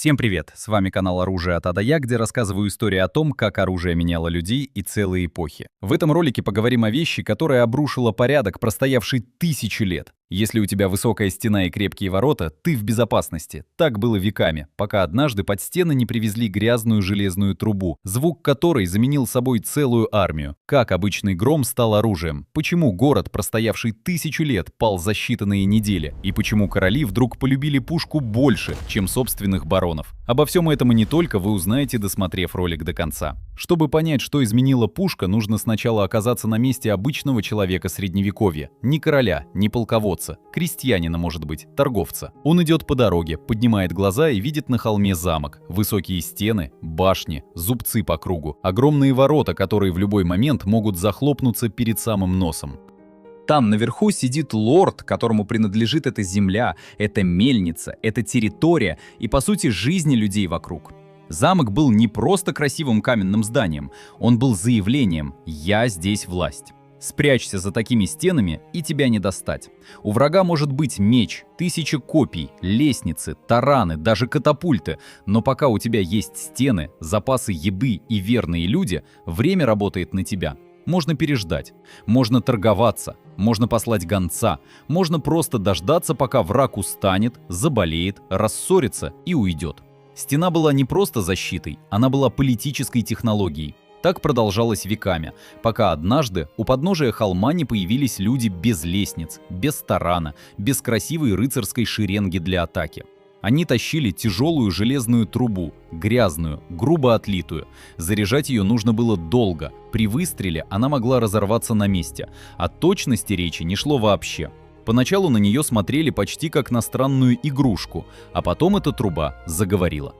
Всем привет! С вами канал «Оружие от А до Я», где рассказываю истории о том, как оружие меняло людей и целые эпохи. В этом ролике поговорим о вещи, которая обрушила порядок, простоявший тысячи лет. Если у тебя высокая стена и крепкие ворота, ты в безопасности. Так было веками, пока однажды под стены не привезли грязную железную трубу, звук которой заменил собой целую армию. Как обычный гром стал оружием? Почему город, простоявший тысячу лет, пал за считанные недели? И почему короли вдруг полюбили пушку больше, чем собственных баронов? Обо всем этом и не только вы узнаете, досмотрев ролик до конца. Чтобы понять, что изменила пушка, нужно сначала оказаться на месте обычного человека средневековья. Ни короля, ни полководца, крестьянина, может быть, торговца. Он идет по дороге, поднимает глаза и видит на холме замок. Высокие стены, башни, зубцы по кругу, огромные ворота, которые в любой момент могут захлопнуться перед самым носом. Там наверху сидит лорд, которому принадлежит эта земля, эта мельница, эта территория и, по сути, жизни людей вокруг. Замок был не просто красивым каменным зданием, он был заявлением «Я здесь власть». Спрячься за такими стенами, и тебя не достать. У врага может быть меч, 1000 копий, лестницы, тараны, даже катапульты, но пока у тебя есть стены, запасы еды и верные люди, время работает на тебя. Можно переждать, можно торговаться, можно послать гонца, можно просто дождаться, пока враг устанет, заболеет, рассорится и уйдет. Стена была не просто защитой, она была политической технологией. Так продолжалось веками, пока однажды у подножия холма не появились люди без лестниц, без тарана, без красивой рыцарской шеренги для атаки. Они тащили тяжелую железную трубу, грязную, грубо отлитую. Заряжать ее нужно было долго. При выстреле она могла разорваться на месте. О точности речи не шло вообще. Поначалу на нее смотрели почти как на странную игрушку, а потом эта труба заговорила.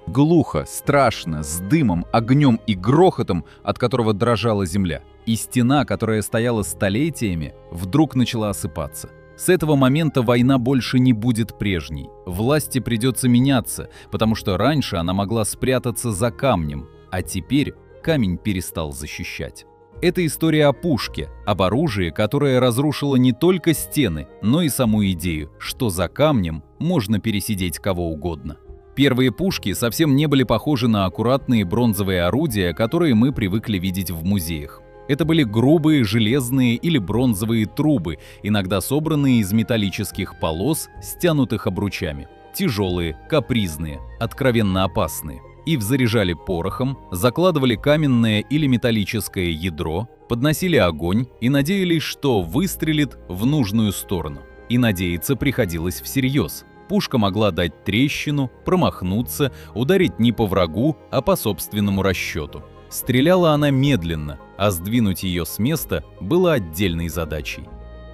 Глухо, страшно, с дымом, огнем и грохотом, от которого дрожала земля. И стена, которая стояла столетиями, вдруг начала осыпаться. С этого момента война больше не будет прежней. Власти придется меняться, потому что раньше она могла спрятаться за камнем, а теперь камень перестал защищать. Это история о пушке, об оружии, которое разрушило не только стены, но и саму идею, что за камнем можно пересидеть кого угодно. Первые пушки совсем не были похожи на аккуратные бронзовые орудия, которые мы привыкли видеть в музеях. Это были грубые железные или бронзовые трубы, иногда собранные из металлических полос, стянутых обручами. Тяжелые, капризные, откровенно опасные. Их заряжали порохом, закладывали каменное или металлическое ядро, подносили огонь и надеялись, что выстрелит в нужную сторону. И надеяться приходилось всерьез. Пушка могла дать трещину, промахнуться, ударить не по врагу, а по собственному расчету. Стреляла она медленно, а сдвинуть ее с места было отдельной задачей.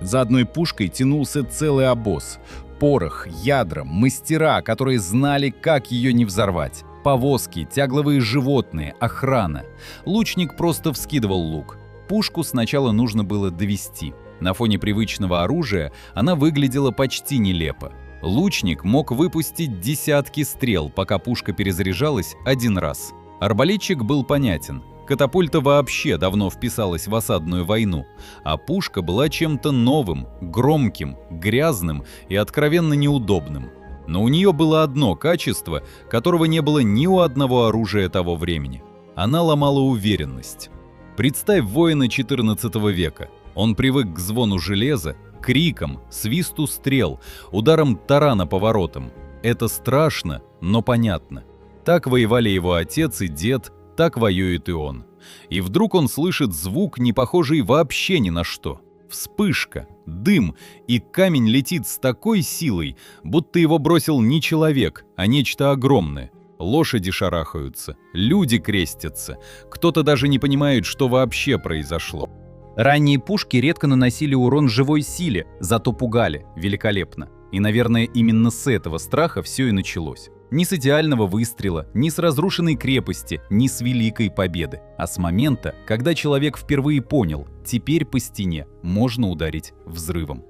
За одной пушкой тянулся целый обоз. Порох, ядра, мастера, которые знали, как ее не взорвать. Повозки, тягловые животные, охрана. Лучник просто вскидывал лук. Пушку сначала нужно было довести. На фоне привычного оружия она выглядела почти нелепо. Лучник мог выпустить десятки стрел, пока пушка перезаряжалась один раз. Арбалетчик был понятен. Катапульта вообще давно вписалась в осадную войну, а пушка была чем-то новым, громким, грязным и откровенно неудобным. Но у нее было одно качество, которого не было ни у одного оружия того времени. Она ломала уверенность. Представь воина XIV века. Он привык к звону железа, крикам, свисту стрел, ударам тарана по воротам. Это страшно, но понятно. Так воевали его отец и дед, так воюет и он. И вдруг он слышит звук, не похожий вообще ни на что. Вспышка, дым, и камень летит с такой силой, будто его бросил не человек, а нечто огромное. Лошади шарахаются, люди крестятся, кто-то даже не понимает, что вообще произошло. Ранние пушки редко наносили урон живой силе, зато пугали великолепно. И, наверное, именно с этого страха все и началось. Ни с идеального выстрела, ни с разрушенной крепости, ни с великой победы, а с момента, когда человек впервые понял, теперь по стене можно ударить взрывом.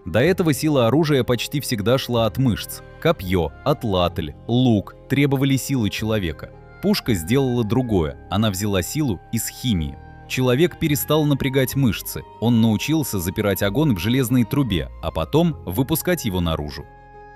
До этого сила оружия почти всегда шла от мышц. Копье, атлатль, лук требовали силы человека. Пушка сделала другое, она взяла силу из химии. Человек перестал напрягать мышцы, он научился запирать огонь в железной трубе, а потом выпускать его наружу.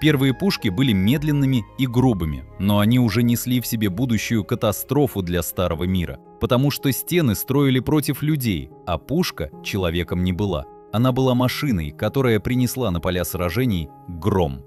Первые пушки были медленными и грубыми, но они уже несли в себе будущую катастрофу для Старого мира, потому что стены строили против людей, а пушка человеком не была. Она была машиной, которая принесла на поля сражений гром.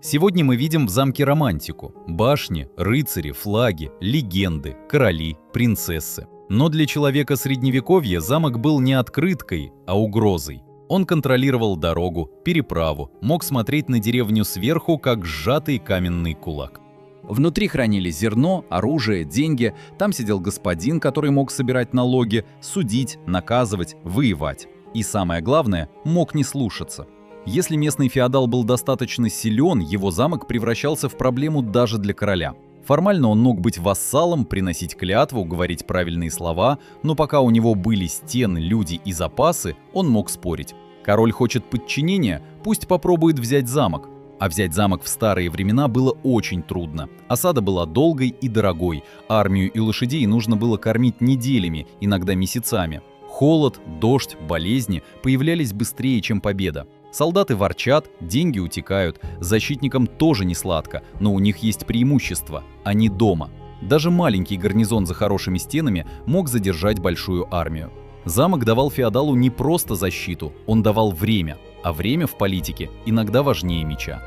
Сегодня мы видим в замке романтику: башни, рыцари, флаги, легенды, короли, принцессы. Но для человека Средневековья замок был не открыткой, а угрозой. Он контролировал дорогу, переправу, мог смотреть на деревню сверху, как сжатый каменный кулак. Внутри хранились зерно, оружие, деньги. Там сидел господин, который мог собирать налоги, судить, наказывать, воевать. И самое главное, мог не слушаться. Если местный феодал был достаточно силен, его замок превращался в проблему даже для короля. Формально он мог быть вассалом, приносить клятву, говорить правильные слова, но пока у него были стены, люди и запасы, он мог спорить. Король хочет подчинения, пусть попробует взять замок. А взять замок в старые времена было очень трудно. Осада была долгой и дорогой, армию и лошадей нужно было кормить неделями, иногда месяцами. Холод, дождь, болезни появлялись быстрее, чем победа. Солдаты ворчат, деньги утекают, защитникам тоже не сладко, но у них есть преимущество – они дома. Даже маленький гарнизон за хорошими стенами мог задержать большую армию. Замок давал феодалу не просто защиту, он давал время, а время в политике иногда важнее меча.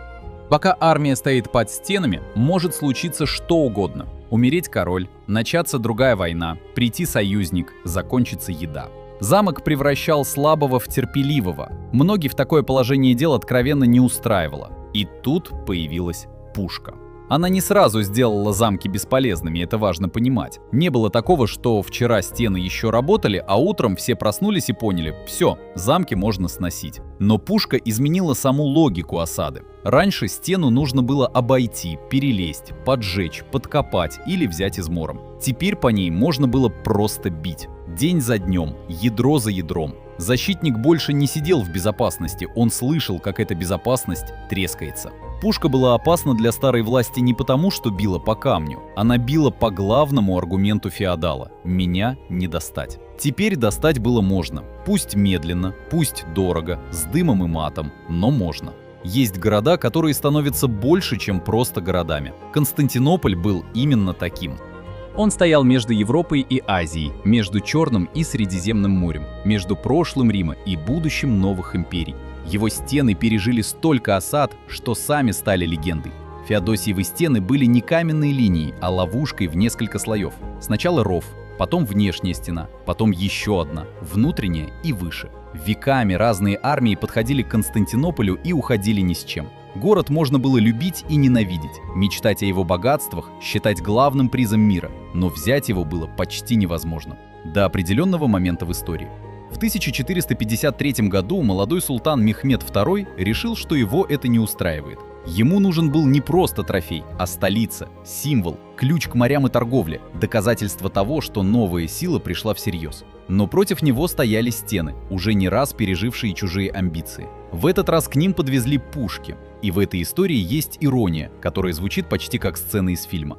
Пока армия стоит под стенами, может случиться что угодно. Умереть король, начаться другая война, прийти союзник, закончится еда. Замок превращал слабого в терпеливого. Многих в такое положение дел откровенно не устраивало. И тут появилась пушка. Она не сразу сделала замки бесполезными, это важно понимать. Не было такого, что вчера стены еще работали, а утром все проснулись и поняли – все, замки можно сносить. Но пушка изменила саму логику осады. Раньше стену нужно было обойти, перелезть, поджечь, подкопать или взять измором. Теперь по ней можно было просто бить. День за днем, ядро за ядром. Защитник больше не сидел в безопасности, он слышал, как эта безопасность трескается. Пушка была опасна для старой власти не потому, что била по камню. Она била по главному аргументу феодала – меня не достать. Теперь достать было можно. Пусть медленно, пусть дорого, с дымом и матом, но можно. Есть города, которые становятся больше, чем просто городами. Константинополь был именно таким. Он стоял между Европой и Азией, между Черным и Средиземным морем, между прошлым Рима и будущим новых империй. Его стены пережили столько осад, что сами стали легендой. Феодосиевы стены были не каменной линией, а ловушкой в несколько слоев. Сначала ров, потом внешняя стена, потом еще одна, внутренняя и выше. Веками разные армии подходили к Константинополю и уходили ни с чем. Город можно было любить и ненавидеть, мечтать о его богатствах, считать главным призом мира, но взять его было почти невозможно. До определенного момента в истории. В 1453 году молодой султан Мехмед II решил, что его это не устраивает. Ему нужен был не просто трофей, а столица, символ, ключ к морям и торговле, доказательство того, что новая сила пришла всерьез. Но против него стояли стены, уже не раз пережившие чужие амбиции. В этот раз к ним подвезли пушки. И в этой истории есть ирония, которая звучит почти как сцена из фильма.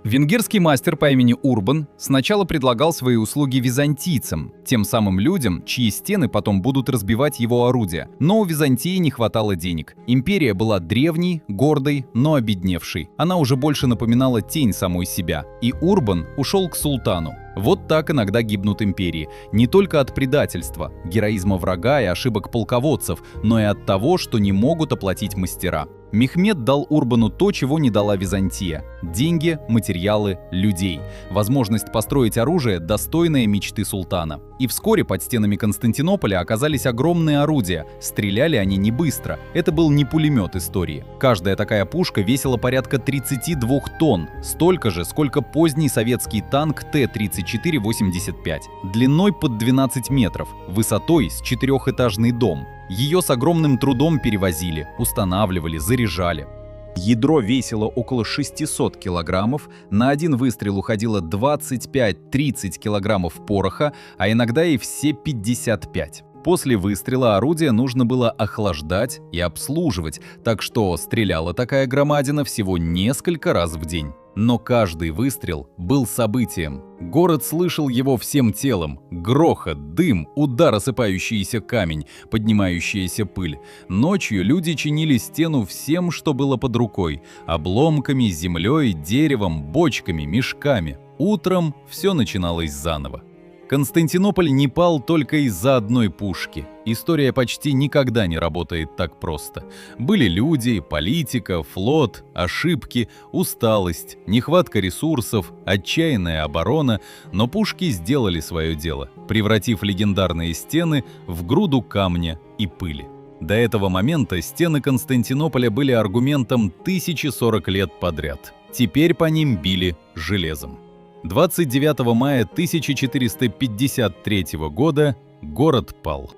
Венгерский мастер по имени Урбан сначала предлагал свои услуги византийцам, тем самым людям, чьи стены потом будут разбивать его орудия. Но у Византии не хватало денег. Империя была древней, гордой, но обедневшей. Она уже больше напоминала тень самой себя. И Урбан ушел к султану. Вот так иногда гибнут империи. Не только от предательства, героизма врага и ошибок полководцев, но и от того, что не могут оплатить мастера. Мехмед дал Урбану то, чего не дала Византия – деньги, материалы, людей, возможность построить оружие, достойное мечты султана. И вскоре под стенами Константинополя оказались огромные орудия, стреляли они не быстро, это был не пулемет истории. Каждая такая пушка весила порядка 32 тонн, столько же, сколько поздний советский танк Т-34-85, длиной под 12 метров, высотой с четырехэтажный дом. Ее с огромным трудом перевозили, устанавливали, заряжали. Ядро весило около 600 килограммов, на один выстрел уходило 25-30 килограммов пороха, а иногда и все 55. После выстрела орудие нужно было охлаждать и обслуживать, так что стреляла такая громадина всего несколько раз в день. Но каждый выстрел был событием. Город слышал его всем телом. Грохот, дым, удар, осыпающийся камень, поднимающаяся пыль. Ночью люди чинили стену всем, что было под рукой. Обломками, землей, деревом, бочками, мешками. Утром все начиналось заново. Константинополь не пал только из-за одной пушки. История почти никогда не работает так просто. Были люди, политика, флот, ошибки, усталость, нехватка ресурсов, отчаянная оборона, но пушки сделали свое дело, превратив легендарные стены в груду камня и пыли. До этого момента стены Константинополя были аргументом 1040 лет подряд. Теперь по ним били железом. 29 мая 1453 года город пал.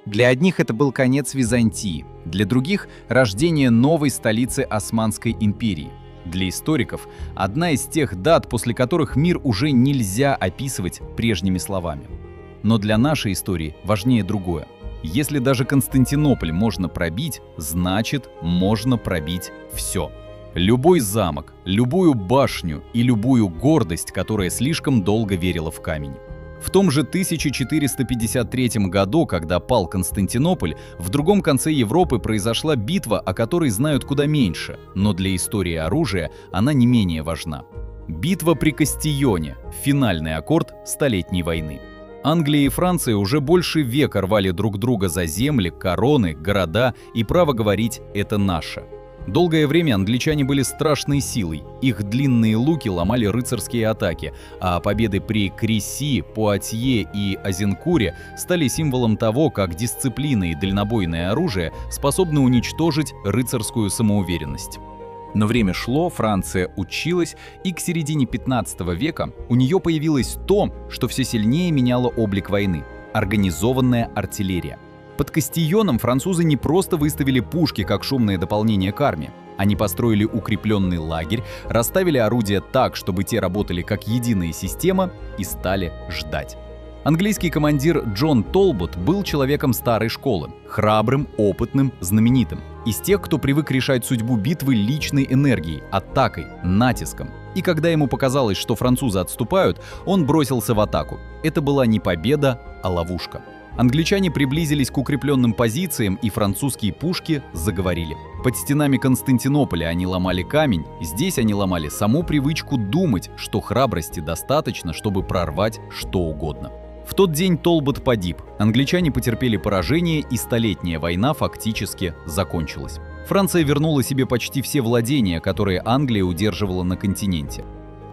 Для одних это был конец Византии, для других – рождение новой столицы Османской империи. Для историков – одна из тех дат, после которых мир уже нельзя описывать прежними словами. Но для нашей истории важнее другое. Если даже Константинополь можно пробить, значит, можно пробить все. Любой замок, любую башню и любую гордость, которая слишком долго верила в камень. В том же 1453 году, когда пал Константинополь, в другом конце Европы произошла битва, о которой знают куда меньше, но для истории оружия она не менее важна. Битва при Кастильоне – финальный аккорд Столетней войны. Англия и Франция уже больше века рвали друг друга за земли, короны, города и право говорить «это наше». Долгое время англичане были страшной силой, их длинные луки ломали рыцарские атаки, а победы при Креси, Пуатье и Азенкуре стали символом того, как дисциплина и дальнобойное оружие способны уничтожить рыцарскую самоуверенность. Но время шло, Франция училась, и к середине 15 века у нее появилось то, что все сильнее меняло облик войны – организованная артиллерия. Под Кастильоном французы не просто выставили пушки как шумное дополнение к армии. Они построили укрепленный лагерь, расставили орудия так, чтобы те работали как единая система, и стали ждать. Английский командир Джон Толбот был человеком старой школы, храбрым, опытным, знаменитым. Из тех, кто привык решать судьбу битвы личной энергией, атакой, натиском. И когда ему показалось, что французы отступают, он бросился в атаку. Это была не победа, а ловушка. Англичане приблизились к укрепленным позициям, и французские пушки заговорили. Под стенами Константинополя они ломали камень, здесь они ломали саму привычку думать, что храбрости достаточно, чтобы прорвать что угодно. В тот день Толбот погиб, англичане потерпели поражение, и Столетняя война фактически закончилась. Франция вернула себе почти все владения, которые Англия удерживала на континенте.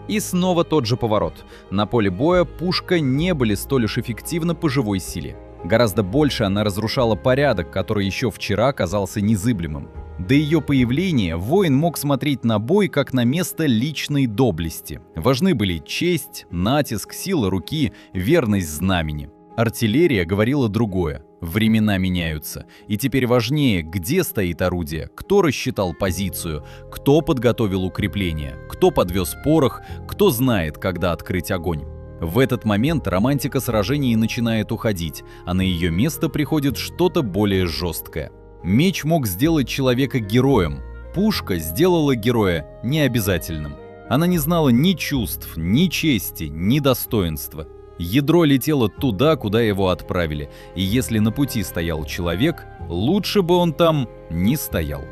И снова тот же поворот. На поле боя пушка не были столь уж эффективны по живой силе. Гораздо больше она разрушала порядок, который еще вчера казался незыблемым. До ее появления воин мог смотреть на бой как на место личной доблести. Важны были честь, натиск, сила руки, верность знамени. Артиллерия говорила другое. Времена меняются, и теперь важнее, где стоит орудие, кто рассчитал позицию, кто подготовил укрепление, кто подвез порох, кто знает, когда открыть огонь. В этот момент романтика сражений начинает уходить, а на ее место приходит что-то более жесткое. Меч мог сделать человека героем, пушка сделала героя необязательным. Она не знала ни чувств, ни чести, ни достоинства. Ядро летело туда, куда его отправили, и если на пути стоял человек, лучше бы он там не стоял.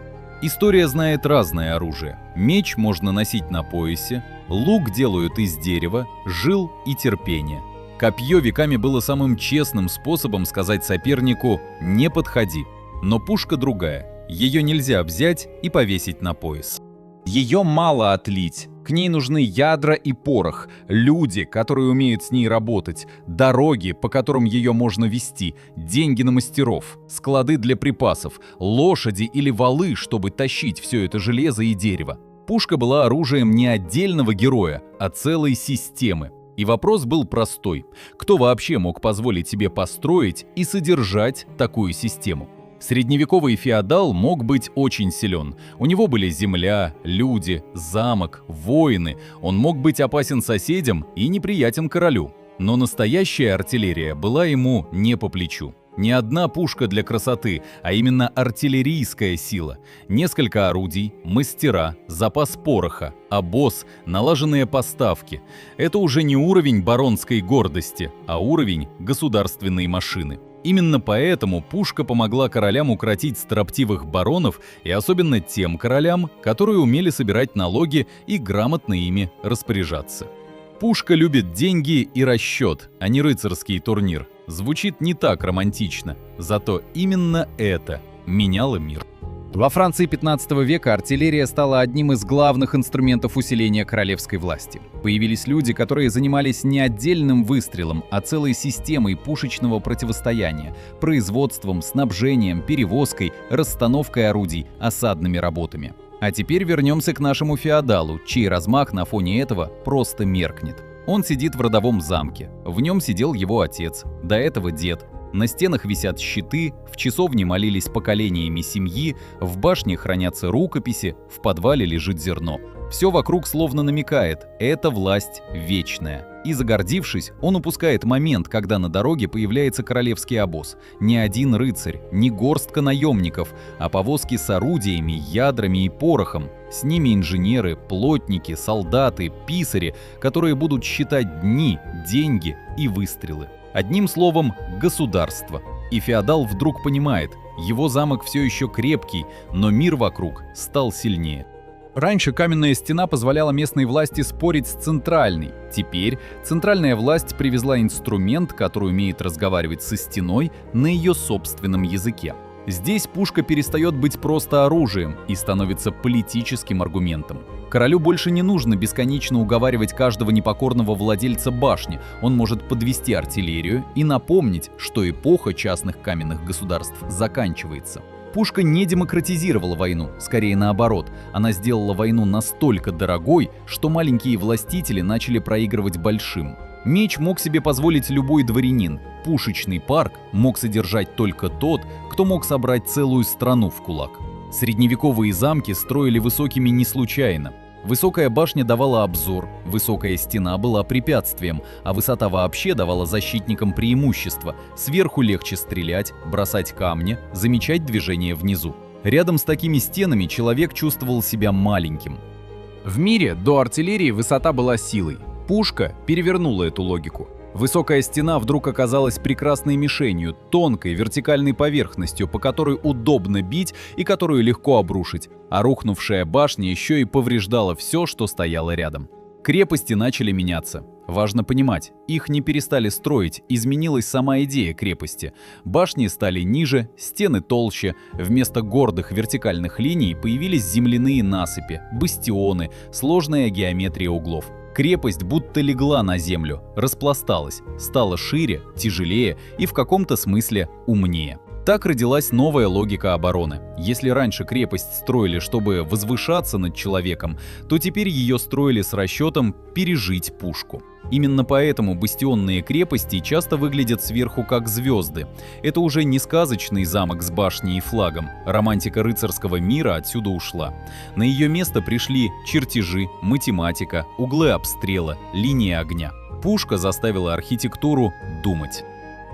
История знает разное оружие. Меч можно носить на поясе, лук делают из дерева, жил и терпения. Копье веками было самым честным способом сказать сопернику «не подходи». Но пушка другая, ее нельзя взять и повесить на пояс. Ее мало отлить. К ней нужны ядра и порох, люди, которые умеют с ней работать, дороги, по которым ее можно вести, деньги на мастеров, склады для припасов, лошади или валы, чтобы тащить все это железо и дерево. Пушка была оружием не отдельного героя, а целой системы. И вопрос был простой: кто вообще мог позволить себе построить и содержать такую систему? Средневековый феодал мог быть очень силен. У него были земля, люди, замок, воины. Он мог быть опасен соседям и неприятен королю. Но настоящая артиллерия была ему не по плечу. Не одна пушка для красоты, а именно артиллерийская сила. Несколько орудий, мастера, запас пороха, обоз, налаженные поставки. Это уже не уровень баронской гордости, а уровень государственной машины. Именно поэтому пушка помогла королям укротить строптивых баронов и особенно тем королям, которые умели собирать налоги и грамотно ими распоряжаться. Пушка любит деньги и расчет, а не рыцарский турнир. Звучит не так романтично, зато именно это меняло мир. Во Франции 15 века артиллерия стала одним из главных инструментов усиления королевской власти. Появились люди, которые занимались не отдельным выстрелом, а целой системой пушечного противостояния, производством, снабжением, перевозкой, расстановкой орудий, осадными работами. А теперь вернемся к нашему феодалу, чей размах на фоне этого просто меркнет. Он сидит в родовом замке, в нем сидел его отец, до этого дед. На стенах висят щиты, в часовне молились поколениями семьи, в башне хранятся рукописи, в подвале лежит зерно. Все вокруг словно намекает – это власть вечная. И загордившись, он упускает момент, когда на дороге появляется королевский обоз. Не один рыцарь, не горстка наемников, а повозки с орудиями, ядрами и порохом. С ними инженеры, плотники, солдаты, писари, которые будут считать дни, деньги и выстрелы. Одним словом, государство. И феодал вдруг понимает, его замок все еще крепкий, но мир вокруг стал сильнее. Раньше каменная стена позволяла местной власти спорить с центральной. Теперь центральная власть привезла инструмент, который умеет разговаривать со стеной на ее собственном языке. Здесь пушка перестает быть просто оружием и становится политическим аргументом. Королю больше не нужно бесконечно уговаривать каждого непокорного владельца башни. Он может подвести артиллерию и напомнить, что эпоха частных каменных государств заканчивается. Пушка не демократизировала войну, скорее наоборот. Она сделала войну настолько дорогой, что маленькие властители начали проигрывать большим. Меч мог себе позволить любой дворянин. Пушечный парк мог содержать только тот, кто мог собрать целую страну в кулак. Средневековые замки строили высокими не случайно. Высокая башня давала обзор, высокая стена была препятствием, а высота вообще давала защитникам преимущество. Сверху легче стрелять, бросать камни, замечать движение внизу. Рядом с такими стенами человек чувствовал себя маленьким. В мире до артиллерии высота была силой. Пушка перевернула эту логику. Высокая стена вдруг оказалась прекрасной мишенью, тонкой вертикальной поверхностью, по которой удобно бить и которую легко обрушить, а рухнувшая башня еще и повреждала все, что стояло рядом. Крепости начали меняться. Важно понимать, их не перестали строить, изменилась сама идея крепости. Башни стали ниже, стены толще, вместо гордых вертикальных линий появились земляные насыпи, бастионы, сложная геометрия углов. Крепость будто легла на землю, распласталась, стала шире, тяжелее и в каком-то смысле умнее. Так родилась новая логика обороны. Если раньше крепость строили, чтобы возвышаться над человеком, то теперь ее строили с расчетом пережить пушку. Именно поэтому бастионные крепости часто выглядят сверху как звезды. Это уже не сказочный замок с башней и флагом. Романтика рыцарского мира отсюда ушла. На ее место пришли чертежи, математика, углы обстрела, линии огня. Пушка заставила архитектуру думать.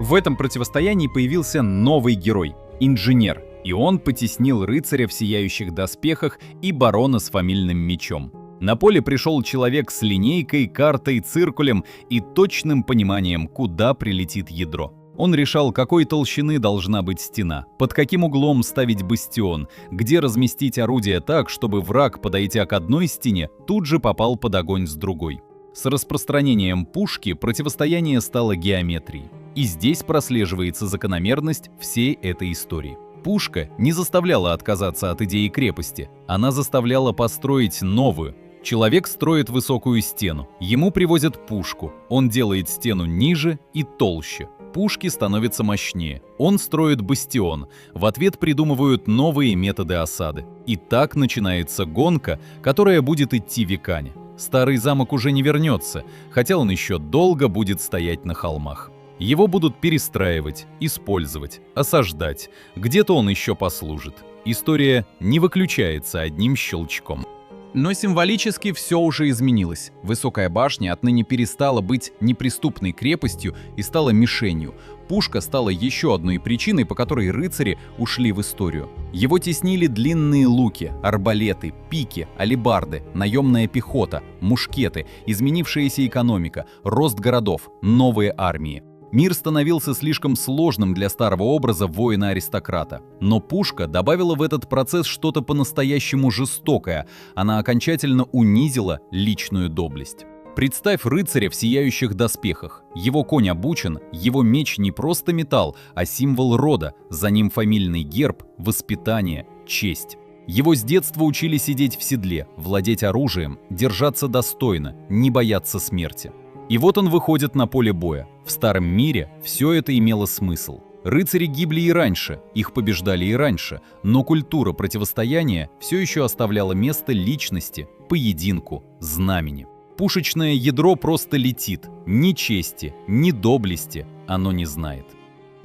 В этом противостоянии появился новый герой – инженер. И он потеснил рыцаря в сияющих доспехах и барона с фамильным мечом. На поле пришел человек с линейкой, картой, циркулем и точным пониманием, куда прилетит ядро. Он решал, какой толщины должна быть стена, под каким углом ставить бастион, где разместить орудие так, чтобы враг, подойдя к одной стене, тут же попал под огонь с другой. С распространением пушки противостояние стало геометрией. И здесь прослеживается закономерность всей этой истории. Пушка не заставляла отказаться от идеи крепости, она заставляла построить новую. Человек строит высокую стену, ему привозят пушку, он делает стену ниже и толще. Пушки становятся мощнее, он строит бастион, в ответ придумывают новые методы осады. И так начинается гонка, которая будет идти веками. Старый замок уже не вернется, хотя он еще долго будет стоять на холмах. Его будут перестраивать, использовать, осаждать, где-то он еще послужит. История не выключается одним щелчком. Но символически все уже изменилось. Высокая башня отныне перестала быть неприступной крепостью и стала мишенью. Пушка стала еще одной причиной, по которой рыцари ушли в историю. Его теснили длинные луки, арбалеты, пики, алебарды, наемная пехота, мушкеты, изменившаяся экономика, рост городов, новые армии. Мир становился слишком сложным для старого образа воина-аристократа. Но пушка добавила в этот процесс что-то по-настоящему жестокое. Она окончательно унизила личную доблесть. Представь рыцаря в сияющих доспехах. Его конь обучен, его меч не просто металл, а символ рода, за ним фамильный герб, воспитание, честь. Его с детства учили сидеть в седле, владеть оружием, держаться достойно, не бояться смерти. И вот он выходит на поле боя. В старом мире все это имело смысл. Рыцари гибли и раньше, их побеждали и раньше, но культура противостояния все еще оставляла место личности, поединку, знамени. Пушечное ядро просто летит. Ни чести, ни доблести оно не знает.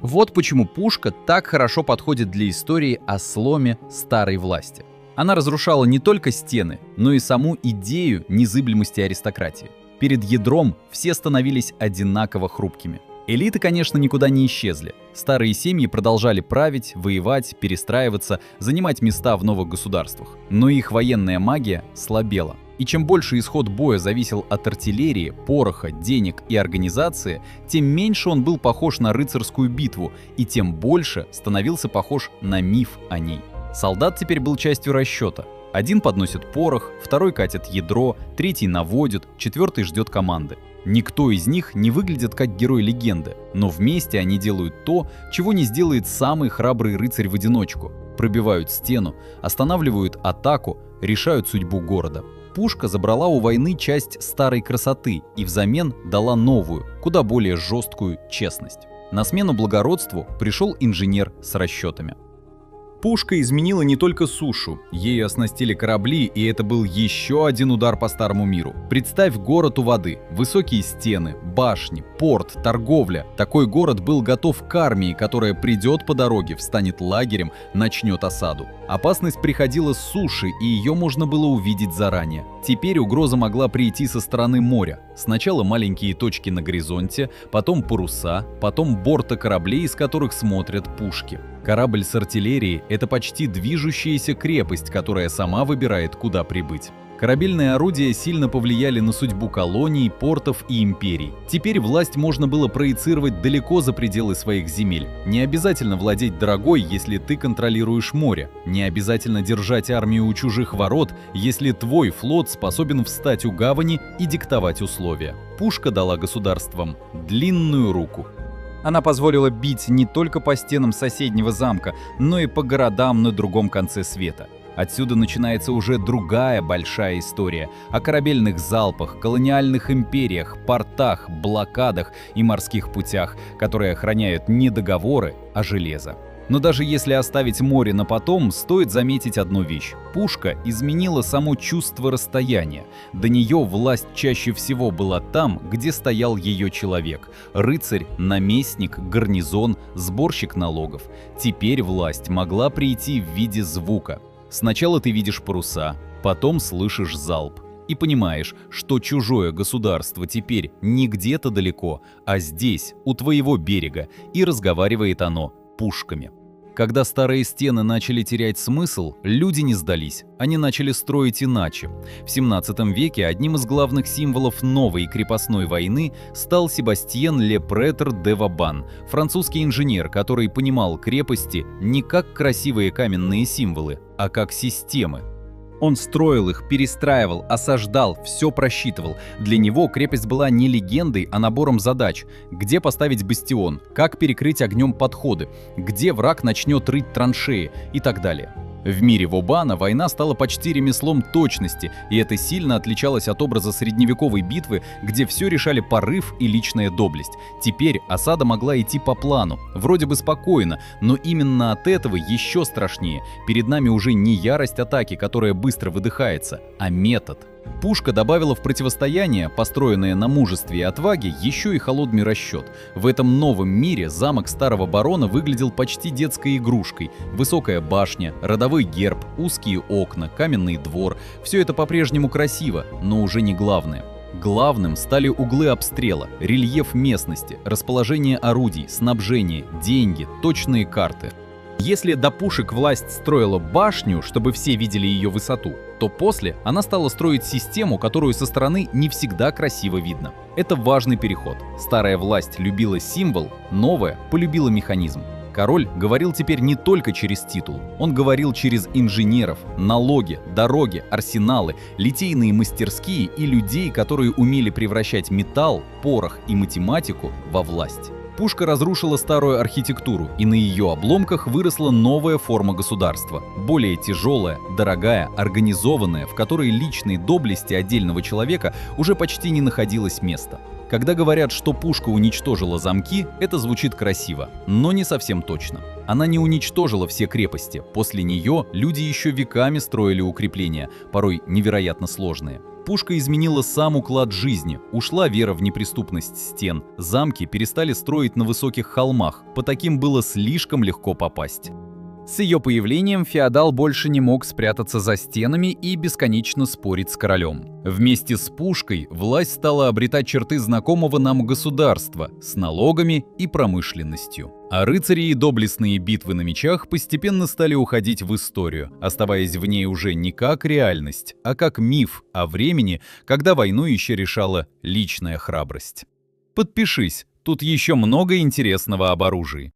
Вот почему пушка так хорошо подходит для истории о сломе старой власти. Она разрушала не только стены, но и саму идею незыблемости аристократии. Перед ядром все становились одинаково хрупкими. Элиты, конечно, никуда не исчезли. Старые семьи продолжали править, воевать, перестраиваться, занимать места в новых государствах. Но их военная магия слабела. И чем больше исход боя зависел от артиллерии, пороха, денег и организации, тем меньше он был похож на рыцарскую битву, и тем больше становился похож на миф о ней. Солдат теперь был частью расчета. Один подносит порох, второй катит ядро, третий наводит, четвертый ждет команды. Никто из них не выглядит как герой легенды, но вместе они делают то, чего не сделает самый храбрый рыцарь в одиночку. Пробивают стену, останавливают атаку, решают судьбу города. Пушка забрала у войны часть старой красоты и взамен дала новую, куда более жесткую честность. На смену благородству пришел инженер с расчетами. Пушка изменила не только сушу, ею оснастили корабли, и это был еще один удар по старому миру. Представь город у воды, высокие стены, башни, порт, торговля. Такой город был готов к армии, которая придет по дороге, встанет лагерем, начнет осаду. Опасность приходила с суши, и ее можно было увидеть заранее. Теперь угроза могла прийти со стороны моря. Сначала маленькие точки на горизонте, потом паруса, потом борта кораблей, из которых смотрят пушки. Корабль с артиллерией — это почти движущаяся крепость, которая сама выбирает, куда прибыть. Корабельные орудия сильно повлияли на судьбу колоний, портов и империй. Теперь власть можно было проецировать далеко за пределы своих земель. Не обязательно владеть дорогой, если ты контролируешь море. Не обязательно держать армию у чужих ворот, если твой флот способен встать у гавани и диктовать условия. Пушка дала государствам длинную руку. Она позволила бить не только по стенам соседнего замка, но и по городам на другом конце света. Отсюда начинается уже другая большая история о корабельных залпах, колониальных империях, портах, блокадах и морских путях, которые охраняют не договоры, а железо. Но даже если оставить море на потом, стоит заметить одну вещь. Пушка изменила само чувство расстояния. До нее власть чаще всего была там, где стоял ее человек. Рыцарь, наместник, гарнизон, сборщик налогов. Теперь власть могла прийти в виде звука. Сначала ты видишь паруса, потом слышишь залп. И понимаешь, что чужое государство теперь не где-то далеко, а здесь, у твоего берега, и разговаривает оно пушками. Когда старые стены начали терять смысл, люди не сдались, они начали строить иначе. В 17 веке одним из главных символов новой крепостной войны стал Себастьен Ле Претр де Вабан, французский инженер, который понимал крепости не как красивые каменные символы, а как системы. Он строил их, перестраивал, осаждал, все просчитывал. Для него крепость была не легендой, а набором задач. Где поставить бастион, как перекрыть огнем подходы, где враг начнет рыть траншеи и так далее. В мире Вобана война стала почти ремеслом точности, и это сильно отличалось от образа средневековой битвы, где все решали порыв и личная доблесть. Теперь осада могла идти по плану, вроде бы спокойно, но именно от этого еще страшнее. Перед нами уже не ярость атаки, которая быстро выдыхается, а метод. Пушка добавила в противостояние, построенное на мужестве и отваге, еще и холодный расчет. В этом новом мире замок старого барона выглядел почти детской игрушкой. Высокая башня, родовой герб, узкие окна, каменный двор – все это по-прежнему красиво, но уже не главное. Главным стали углы обстрела, рельеф местности, расположение орудий, снабжение, деньги, точные карты. Если до пушек власть строила башню, чтобы все видели ее высоту, то после она стала строить систему, которую со стороны не всегда красиво видно. Это важный переход. Старая власть любила символ, новая полюбила механизм. Король говорил теперь не только через титул, он говорил через инженеров, налоги, дороги, арсеналы, литейные мастерские и людей, которые умели превращать металл, порох и математику во власть. Пушка разрушила старую архитектуру, и на ее обломках выросла новая форма государства, более тяжелая, дорогая, организованная, в которой личной доблести отдельного человека уже почти не находилось места. Когда говорят, что пушка уничтожила замки, это звучит красиво, но не совсем точно. Она не уничтожила все крепости, после нее люди еще веками строили укрепления, порой невероятно сложные. Пушка изменила сам уклад жизни, ушла вера в неприступность стен, замки перестали строить на высоких холмах, по таким было слишком легко попасть. С ее появлением феодал больше не мог спрятаться за стенами и бесконечно спорить с королем. Вместе с пушкой власть стала обретать черты знакомого нам государства с налогами и промышленностью. А рыцари и доблестные битвы на мечах постепенно стали уходить в историю, оставаясь в ней уже не как реальность, а как миф о времени, когда войну еще решала личная храбрость. Подпишись, тут еще много интересного об оружии.